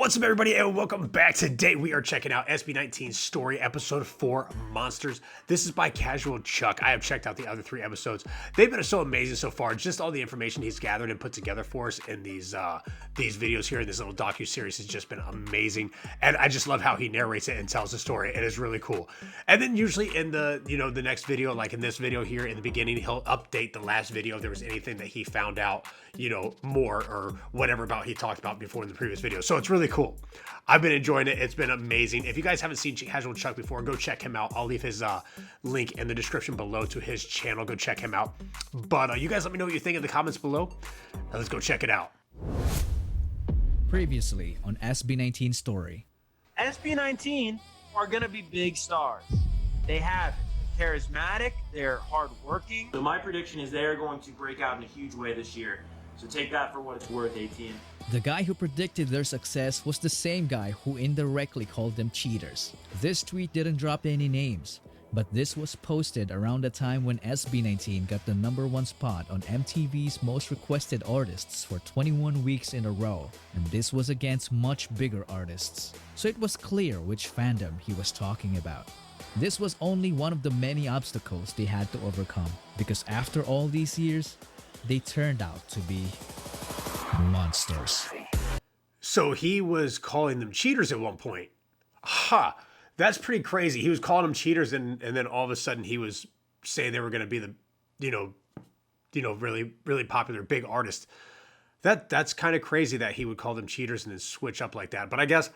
What's up, everybody, and welcome back. Today we are checking out SB19 Story episode 4, Monsters. This is by Casual Chuck. I have checked out the other 3 episodes. They've been so amazing so far. Just all the information he's gathered and put together for us in these videos here in this little docu-series has just been amazing. And I just love how he narrates it and tells the story. It is really cool. And then usually in the next video, like in this video here in the beginning, he'll update the last video if there was anything that he found out, more or whatever about he talked about before in the previous video. So it's really cool. I've been enjoying it. It's been amazing. If you guys haven't seen Casual Chuck before, go check him out. I'll leave his link in the description below to his channel. Go check him out. But you guys let me know what you think in the comments below. Now let's go check it out. Previously on SB19 Story. SB19 are going to be big stars. They have it. They're charismatic. They're hardworking. So my prediction is they're going to break out in a huge way this year. So take that for what it's worth, 18. The guy who predicted their success was the same guy who indirectly called them cheaters. This tweet didn't drop any names, but this was posted around the time when SB19 got the #1 spot on MTV's Most Requested Artists for 21 weeks in a row, and this was against much bigger artists. So it was clear which fandom he was talking about. This was only one of the many obstacles they had to overcome, because after all these years, they turned out to be monsters. So he was calling them cheaters at one point. Ha! That's pretty crazy. He was calling them cheaters, and then all of a sudden he was saying they were going to be the, really, really popular big artist. That's kind of crazy that he would call them cheaters and then switch up like that. But I guess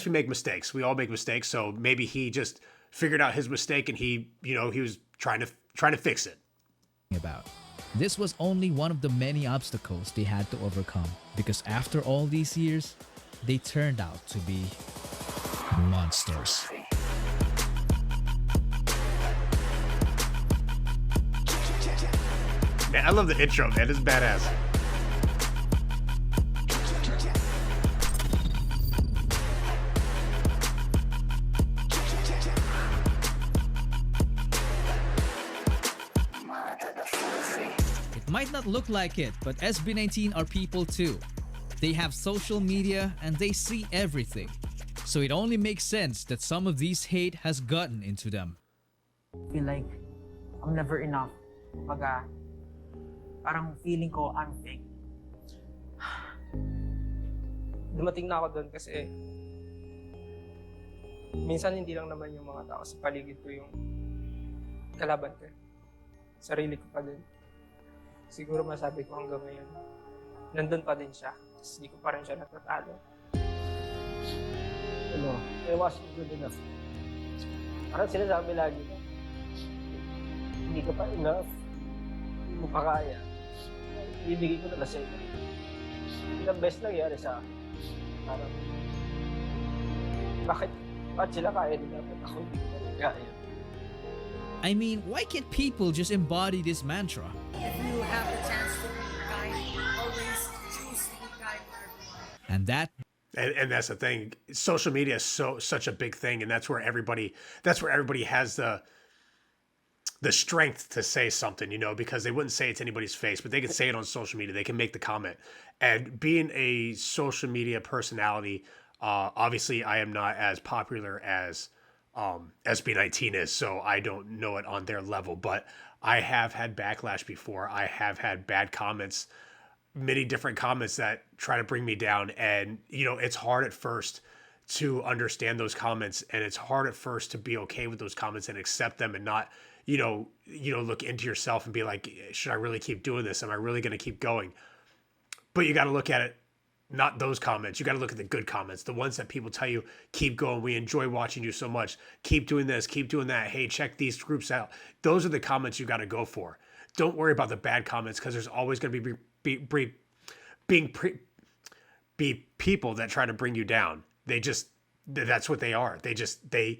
we make mistakes. We all make mistakes. So maybe he just figured out his mistake and he was trying to fix it. This was only one of the many obstacles they had to overcome, because after all these years, they turned out to be monsters. Man, I love the intro, man. It's badass. Might not look like it, but SB19 are people too. They have social media and they see everything. So it only makes sense that some of these hate has gotten into them. I feel like I'm never enough. Parang feeling ko I'm fake. Dumating na ako doon kasi minsan hindi lang naman yung mga tao sa paligid ko yung kalaban ko. Sarili ko pa din. Siguro masabi ko hanggang ngayon, nandun pa din siya. Tapos hindi ko pa rin siya natatalo. I wasn't good enough. Parang sinasabi lagi na, hindi ka pa enough, hindi mo pa kaya. Ibibigay ko na sa'yo. Yun ang best nangyari sa akin. Parang, bakit sila kaya nila, ba't ako hindi ko na kaya? I mean, why can't people just embody this mantra? If you have the chance to be kind, always choose to be kind for everyone. And that's the thing. Social media is such a big thing, and that's where everybody has the strength to say something, because they wouldn't say it to anybody's face, but they can say it on social media. They can make the comment. And being a social media personality, obviously I am not as popular as SB19 is, so I don't know it on their level, but I have had backlash before. I have had bad comments, many different comments that try to bring me down. And, it's hard at first to understand those comments, and it's hard at first to be okay with those comments and accept them and not, look into yourself and be like, should I really keep doing this? Am I really going to keep going? But you got to look at it. Not those comments. You got to look at the good comments, the ones that people tell you, keep going. We enjoy watching you so much. Keep doing this, keep doing that. Hey, check these groups out. Those are the comments you got to go for. Don't worry about the bad comments, because there's always going to be people that try to bring you down. That's what they are. They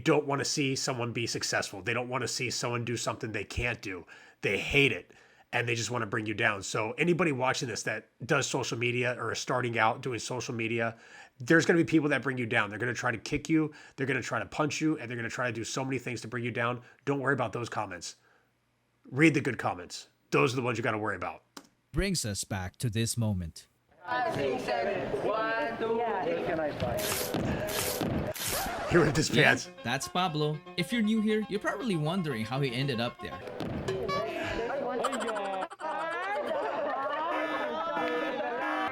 don't want to see someone be successful. They don't want to see someone do something they can't do. They hate it. And they just want to bring you down. So anybody watching this that does social media or is starting out doing social media, there's going to be people that bring you down. They're going to try to kick you. They're going to try to punch you. And they're going to try to do so many things to bring you down. Don't worry about those comments. Read the good comments. Those are the ones you got to worry about. Brings us back to this moment. 5, 6, 7, 1, Where can I buy? He ripped his Yeah, pants. that's Pablo. If you're new here, you're probably wondering how he ended up there.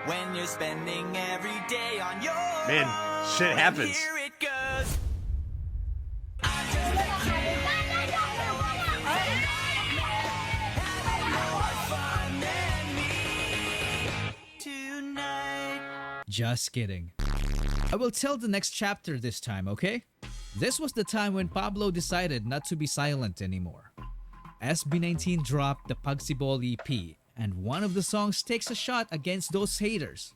When you're spending every day on your Man, shit happens. Here it goes. Just kidding. I will tell the next chapter this time, okay? This was the time when Pablo decided not to be silent anymore. SB19 dropped the Pagsibol EP, and one of the songs takes a shot against those haters.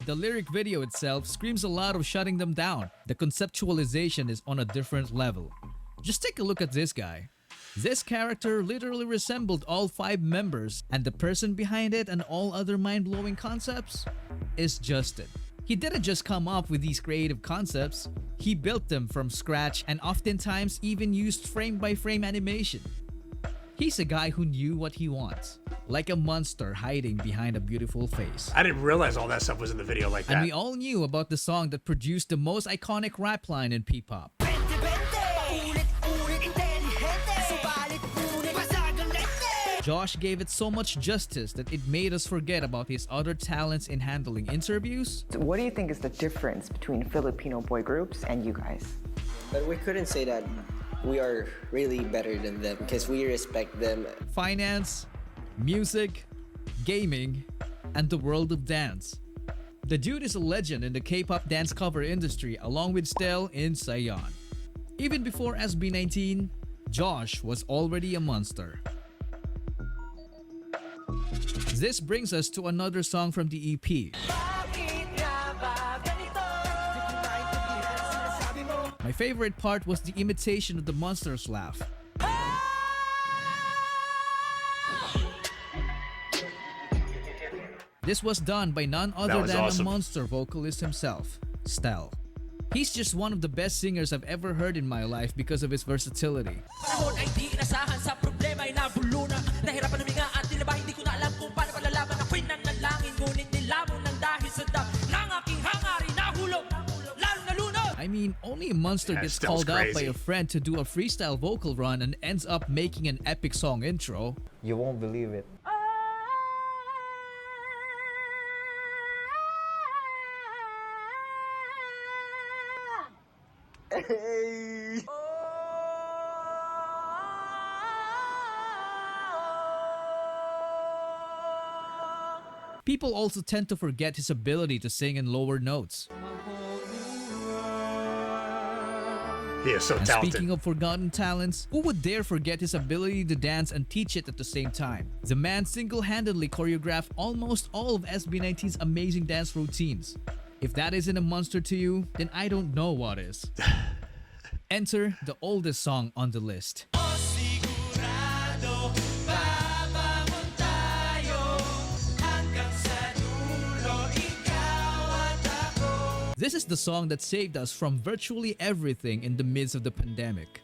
The lyric video itself screams a lot of shutting them down. The conceptualization is on a different level. Just take a look at this guy. This character literally resembled all 5 members, and the person behind it and all other mind-blowing concepts is Justin. He didn't just come up with these creative concepts, he built them from scratch and oftentimes even used frame-by-frame animation. He's a guy who knew what he wants, like a monster hiding behind a beautiful face. I didn't realize all that stuff was in the video like that. And we all knew about the song that produced the most iconic rap line in P-pop. Josh gave it so much justice that it made us forget about his other talents in handling interviews. So what do you think is the difference between Filipino boy groups and you guys? But we couldn't say that we are really better than them because we respect them. Finance, music, gaming, and the world of dance. The dude is a legend in the K-pop dance cover industry along with Stel in Sayon. Even before SB19, Josh was already a monster. This brings us to another song from the EP. My favorite part was the imitation of the monster's laugh. This was done by none other than awesome. the monster vocalist himself, Stel. He's just one of the best singers I've ever heard in my life because of his versatility. I mean, only a monster gets Stel's called out by crazy. a friend to do a freestyle vocal run and ends up making an epic song intro. You won't believe it. People also tend to forget his ability to sing in lower notes. He is so And talented. speaking of forgotten talents, who would dare forget his ability to dance and teach it at the same time? The man single-handedly choreographed almost all of SB19's amazing dance routines. If that isn't a monster to you, then I don't know what is. Enter the oldest song on the list. This is the song that saved us from virtually everything in the midst of the pandemic.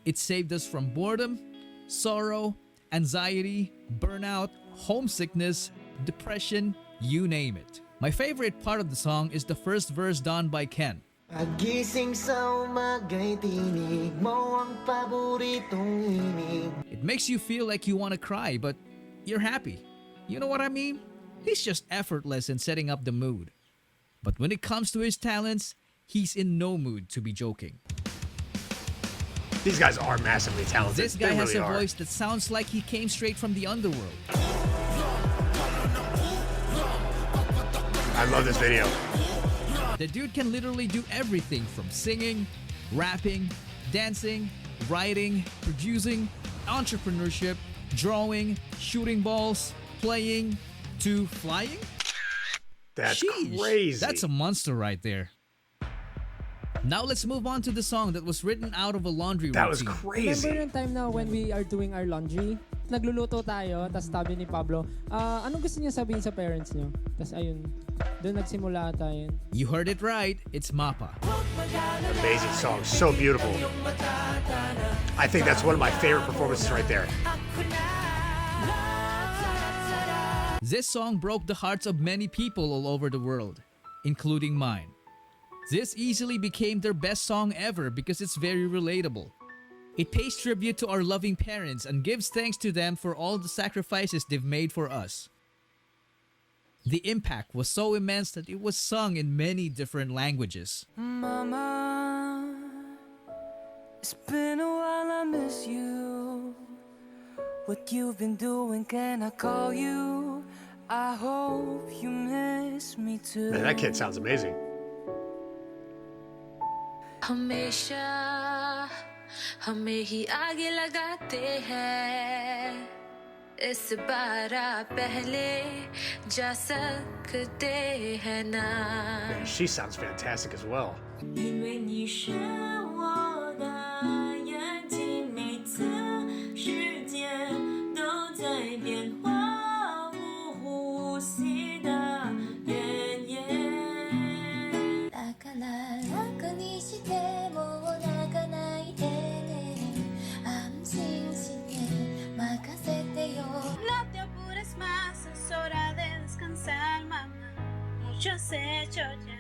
It saved us from boredom, sorrow, anxiety, burnout, homesickness, depression, you name it. My favorite part of the song is the first verse done by Ken. Pagising sa umaga'y tinig mo ang paboritong inig. It makes you feel like you want to cry, but you're happy. You know what I mean? He's just effortless in setting up the mood. But when it comes to his talents, he's in no mood to be joking. These guys are massively talented. This guy They has really a are. voice that sounds like he came straight from the underworld. I love this video. The dude can literally do everything from singing, rapping, dancing, writing, producing, entrepreneurship, drawing, shooting balls, playing, to flying. That's Sheesh, crazy. That's a monster right there. Now let's move on to the song that was written out of a laundry That was routine. crazy. Remember yung time na when we are doing our laundry, nagluluto tayo, tas sabi ni Pablo, anong gusto niya sabihin sa parents niyo? Tas ayun, doon nagsimula tayo. You heard it right, it's MAPA. Amazing song. So beautiful. I think that's one of my favorite performances right there. This song broke the hearts of many people all over the world, including mine. This easily became their best song ever because it's very relatable. It pays tribute to our loving parents and gives thanks to them for all the sacrifices they've made for us. The impact was so immense that it was sung in many different languages. Mama, it's been a while, I miss you. What you've been doing, can I call you? I hope you miss me too. Man, that kid sounds amazing. हमेशा हमें ही आगे लगाते हैं इस बार पहले जा सकते हैं ना She sounds fantastic as well. 因为你是我的眼睛每次世界都在变化无呼吸的原野だから楽にしても泣かないでね安心して任せてよ No te apures más es hora de descansar mamá muchos hechos ya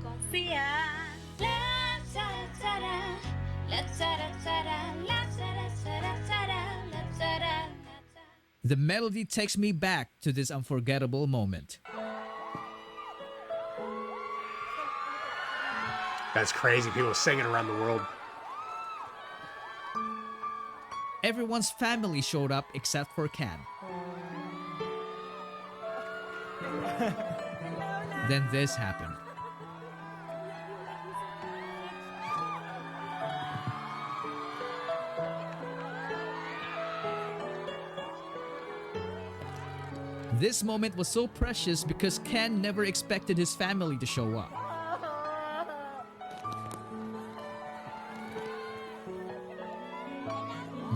confía La tara tara la tara tara la tara tara tara la tara The melody takes me back to this unforgettable moment. That's crazy. People singing around the world. Everyone's family showed up except for Can. Then this happened. This moment was so precious because Ken never expected his family to show up.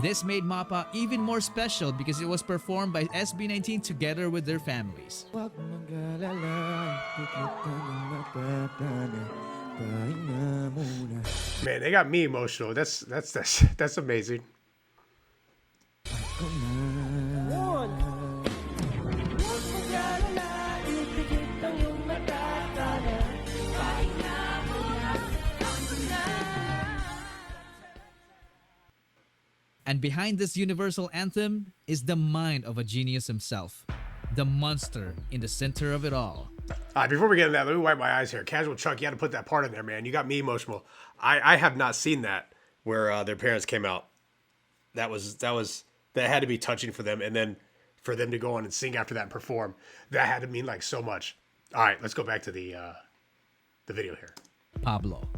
This made MAPA even more special because it was performed by SB19 together with their families. Man, they got me emotional. That's amazing. And behind this universal anthem is the mind of a genius himself, the monster in the center of it all. Before we get into that, let me wipe my eyes here. Casual Chuck, you had to put that part in there, man. You got me emotional. I have not seen that where their parents came out. That had to be touching for them, and then for them to go on and sing after that and perform, that had to mean like so much. All right, let's go back to the video here. Pablo.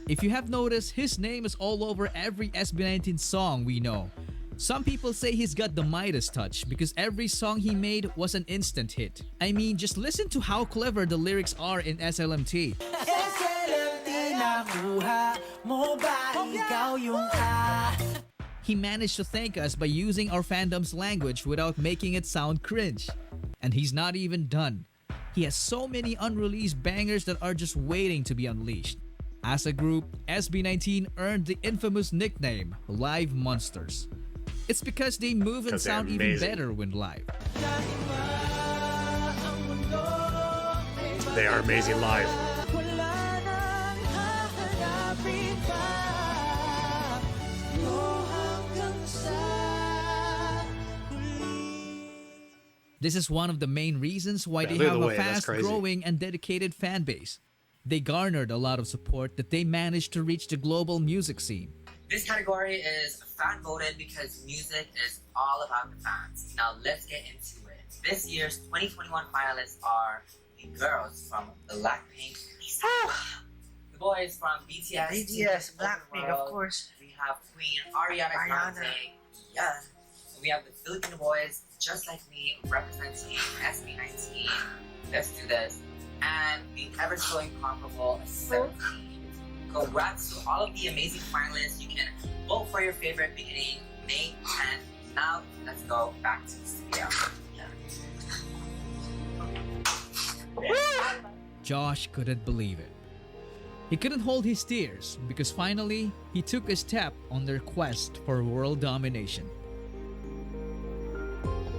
If you have noticed, his name is all over every SB19 song we know. Some people say he's got the Midas touch because every song he made was an instant hit. I mean, just listen to how clever the lyrics are in SLMT. He managed to thank us by using our fandom's language without making it sound cringe. And he's not even done. He has so many unreleased bangers that are just waiting to be unleashed. As a group, SB19 earned the infamous nickname Live Monsters. It's because they move and sound even better when live. They are amazing live. This is one of the main reasons why they have a fast-growing and dedicated fan base. They garnered a lot of support that they managed to reach the global music scene. This category is fan voted because music is all about the fans. Now let's get into it. This year's 2021 finalists are the girls from Blackpink, the boys from BTS, Blackpink, of course. We have Queen Ariana Grande, yeah. We have the Filipino boys, just like me, representing SB19. Let's do this. And the ever-so incomparable 17. Congrats to all of the amazing finalists. You can vote for your favorite beginning May 10th. Now, let's go back to the studio. Josh couldn't believe it. He couldn't hold his tears because finally, he took a step on their quest for world domination.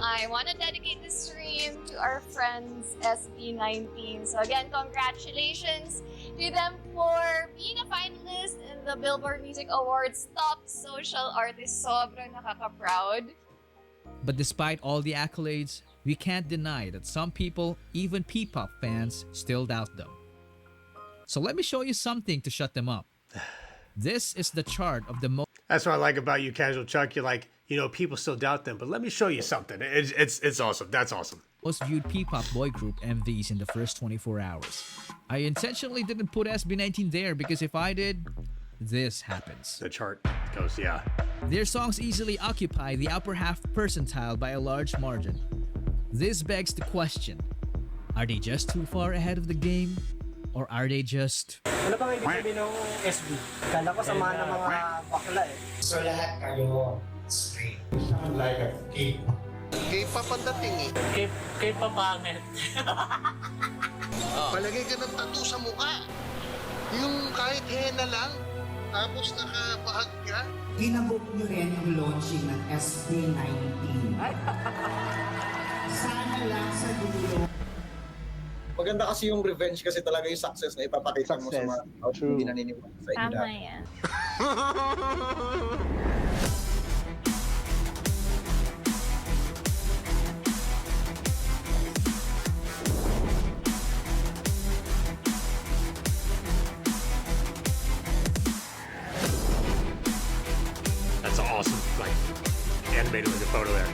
I want to dedicate this stream to our friends SB19. So again, congratulations to them for being a finalist in the Billboard Music Awards Top Social Artist. Sobrang nakaka-proud. But despite all the accolades, we can't deny that some people, even P-pop fans, still doubt them. So let me show you something to shut them up. This is the chart of the most... That's what I like about you, Casual Chuck. You're like, you know, people still doubt them, but let me show you something. It's awesome. That's awesome. Most viewed P-pop boy group MVs in the first 24 hours. I intentionally didn't put SB19 there because if I did, this happens. The chart goes, yeah. Their songs easily occupy the upper half percentile by a large margin. This begs the question, are they just too far ahead of the game? Or are they just... Ano bang ibig sabihin ng SB? Kala ko sama ng mga bakla eh. So lahat kayo straight. Sound like a cake. K-pop ang dating eh. K-pop pangit. Palagay ka ng tattoo sa mukha. Yung kahit henna lang, tapos nakabahag ka. Ginabook nyo rin yung launching ng SB19. Sana lang sa dulo. Maganda kasi yung revenge kasi talaga yung success na ipapakita mo sa mga hindi naniniwala sa inyo. Tama yan. That's awesome. Like, animated like a photo there.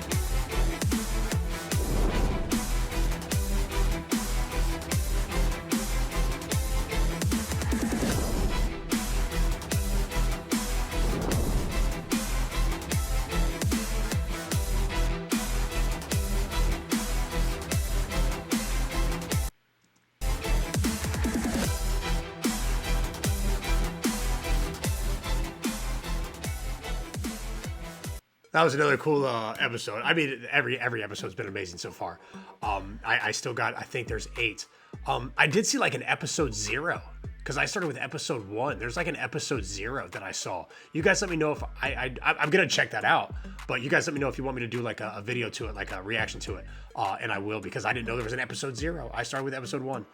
That was another cool episode. I mean, every episode's been amazing so far. I still got, I think there's 8. I did see like an episode 0 because I started with episode 1. There's like an episode 0 that I saw. You guys let me know if I'm gonna check that out. But you guys let me know if you want me to do like a video to it, like a reaction to it, and I will because I didn't know there was an episode 0. I started with episode 1.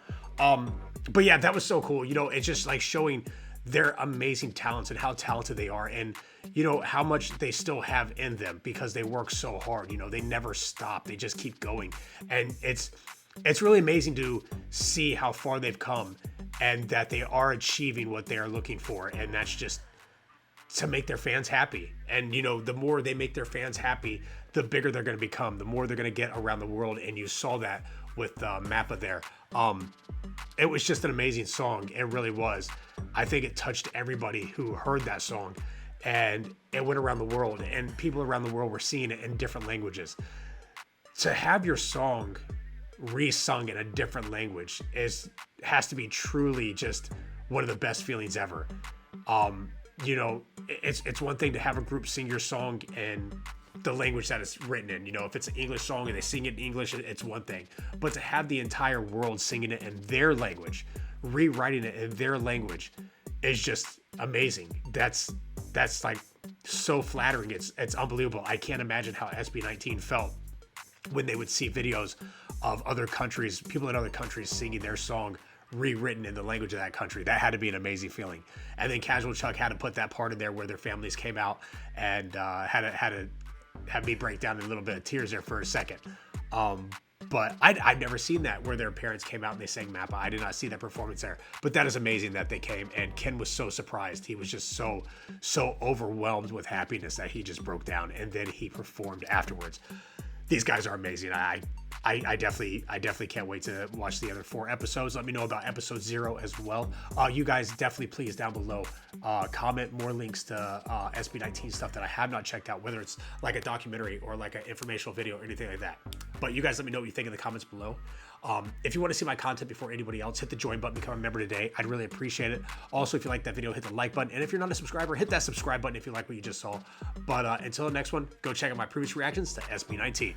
But yeah, that was so cool. You know, it's just like showing their amazing talents and how talented they are, and you know how much they still have in them because they work so hard. You know, they never stop. They just keep going, and it's really amazing to see how far they've come and that they are achieving what they are looking for, and that's just to make their fans happy. And you know, the more they make their fans happy, the bigger they're going to become, the more they're going to get around the world. And you saw that with MAPA there. It was just an amazing song. It really was. I think it touched everybody who heard that song, and it went around the world, and people around the world were singing it in different languages. To have your song re-sung in a different language has to be truly just one of the best feelings ever. You know, it's one thing to have a group sing your song in the language that it's written in. You know, if it's an English song and they sing it in English, it's one thing. But to have the entire world singing it in their language, rewriting it in their language, is just amazing. That's like so flattering. It's unbelievable. I can't imagine how SB19 felt when they would see videos of other countries, people in other countries singing their song rewritten in the language of that country. That had to be an amazing feeling. And then Casual Chuck had to put that part in there where their families came out and had to have me break down in a little bit of tears there for a second. But I'd never seen that where their parents came out and they sang MAPA. I did not see that performance there. But that is amazing that they came, and Ken was so surprised. He was just so overwhelmed with happiness that he just broke down, and then he performed afterwards. These guys are amazing. I definitely can't wait to watch the other 4 episodes. Let me know about episode 0 as well. You guys definitely please down below comment more links to SB19 stuff that I have not checked out, whether it's like a documentary or like an informational video or anything like that. But you guys let me know what you think in the comments below. If you want to see my content before anybody else, hit the join button, become a member today. I'd really appreciate it. Also, if you like that video, hit the like button. And if you're not a subscriber, hit that subscribe button if you like what you just saw. But until the next one, go check out my previous reactions to SB19.